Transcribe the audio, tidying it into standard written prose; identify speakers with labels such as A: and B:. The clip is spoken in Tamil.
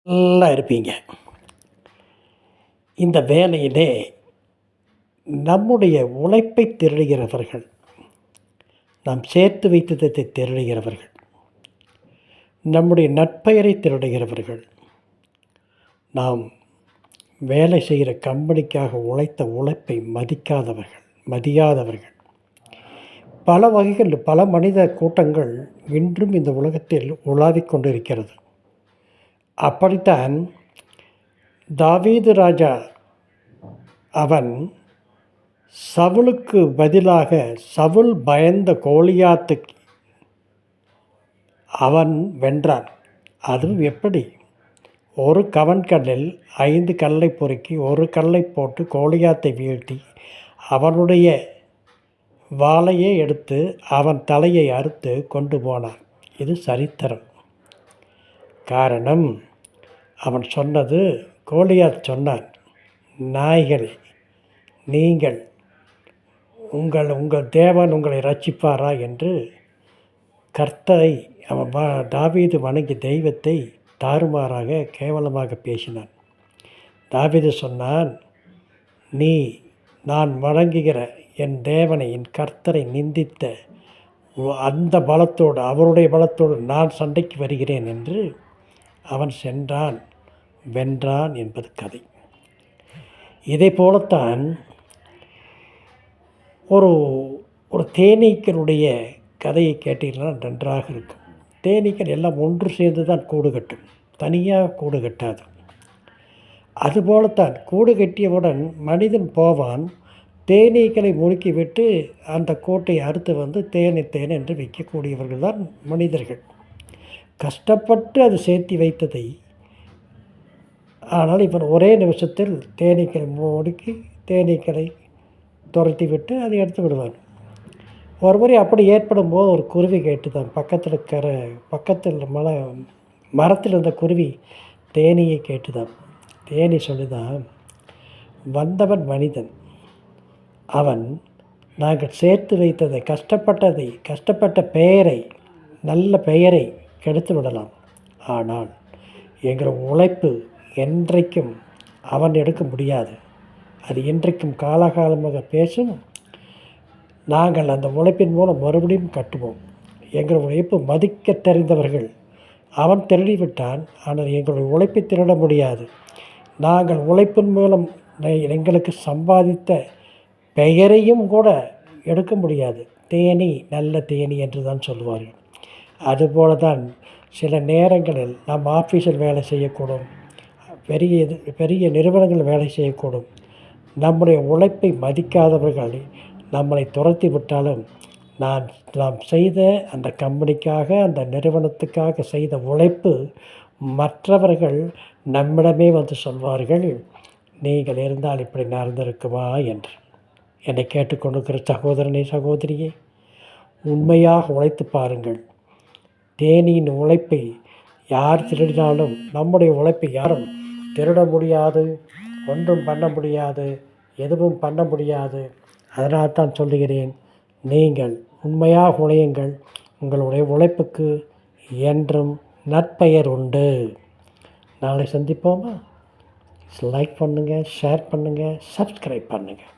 A: நல்லா இருப்பீங்க. இந்த வேலையிலே நம்முடைய உழைப்பை திருடுகிறவர்கள், நாம் சேர்த்து வைத்ததை திருடுகிறவர்கள், நம்முடைய நற்பெயரை திருடுகிறவர்கள், நாம் வேலை செய்கிற கம்பெனிக்காக உழைத்த உழைப்பை மதியாதவர்கள் பல வகைகள், பல மனித கூட்டங்கள் இன்றும் இந்த உலகத்தில் உலாவிக் கொண்டிருக்கிறது. அப்படித்தான் தாவீது ராஜா, அவன் சவுலுக்கு பதிலாக, சவுல் பயந்த கோலியாத்துக்கு அவன் வென்றான். அதுவும் எப்படி? ஒரு கவன்கல்லில் 5 கல்லை பொறுக்கி ஒரு கல்லை போட்டு கோலியாத்தை வீழ்த்தி அவனுடைய வாளையே எடுத்து அவன் தலையை அறுத்து கொண்டு போனான். இது சரித்திரம். காரணம், அவன் சொன்னது, கோலியாத் சொன்னான், நாய்களே, நீங்கள் உங்கள் தேவன் உங்களை ரட்சிப்பாரா என்று கர்த்தரை, அவன் தாவீது வணங்கி தெய்வத்தை தாறுமாறாக கேவலமாக பேசினான். தாவீது சொன்னான், நான் வணங்குகிற என் தேவனை, என் கர்த்தரை நிந்தித்த அந்த பலத்தோடு, அவருடைய பலத்தோடு நான் சண்டைக்கு வருகிறேன் என்று அவன் சென்றான், வென்றான் என்பது கதை. இதே போலத்தான் ஒரு தேனீக்களுடைய கதையை கேட்டீங்கன்னா நன்றாக இருக்கும். தேனீக்கள் எல்லாம் ஒன்று சேர்ந்து தான் கூடு கட்டும், தனியாக கூடு கட்டாது. அதுபோலத்தான் கூடு கட்டியவுடன் மனிதன் போவான், தேனீக்களை முறுக்கிவிட்டு அந்த கோட்டை அறுத்து வந்து தேனை என்று விற்கக்கூடியவர்கள் தான் மனிதர்கள். கஷ்டப்பட்டு அது சேர்த்தி வைத்ததை, ஆனால் இவன் ஒரே நிமிஷத்தில் தேனீக்களை முடுக்கி தேனீக்களை துரத்தி விட்டு அதை எடுத்து விடுவான். ஒரு முறை அப்படி ஏற்படும் போது ஒரு குருவி கேட்டுதான், பக்கத்தில் மரத்தில் இருந்த குருவி தேனியை கேட்டுதான். தேனி சொல்லிதான், வந்தவன் மனிதன், அவன் நாங்கள் சேர்த்து வைத்ததை, கஷ்டப்பட்ட பெயரை, நல்ல பெயரை கெடுத்து விடலாம். ஆனால் எங்கள் உழைப்பு என்றைக்கும் அவன் எடுக்க முடியாது. அது என்றைக்கும் காலகாலமாக பேசும். நாங்கள் அந்த உழைப்பின் மூலம் மறுபடியும் கட்டுவோம். எங்கள் உழைப்பு மதிக்க தெரிந்தவர்கள். அவன் திருடிவிட்டான், ஆனால் எங்களுடைய உழைப்பை திருட முடியாது. நாங்கள் உழைப்பின் மூலம் எங்களுக்கு சம்பாதித்த பெயரையும் கூட எடுக்க முடியாது. தேனி நல்ல தேனி என்று தான் சொல்லுவார்கள். அதுபோல தான் சில நேரங்களில் நாம் ஆஃபீஸில் வேலை செய்யக்கூடும், பெரிய நிறுவனங்கள் வேலை செய்யக்கூடும். நம்முடைய உழைப்பை மதிக்காதவர்கள் நம்மளை துரத்தி விட்டாலும், நாம் செய்த அந்த கம்பெனிக்காக, அந்த நிறுவனத்துக்காக செய்த உழைப்பு மற்றவர்கள் நம்மிடமே வந்து சொல்வார்கள், நீங்கள் இருந்தால் இப்படி நடந்திருக்குமா என்று. என்னை கேட்டுக்கொண்டிருக்கிற சகோதரனே, சகோதரியே, உண்மையாக உழைத்து பாருங்கள். தேனியின் உழைப்பை யார் திருடினாலும் நம்முடைய உழைப்பை யாரும் திருட முடியாது, ஒன்றும் பண்ண முடியாது, எதுவும் பண்ண முடியாது. அதனால் தான் சொல்லுகிறேன், நீங்கள் உண்மையாக உழையுங்கள். உங்களுடைய உழைப்புக்கு என்றும் நற்பெயர் உண்டு. நாளை சந்திப்போமா? லைக் பண்ணுங்கள், ஷேர் பண்ணுங்கள், சப்ஸ்கிரைப் பண்ணுங்கள்.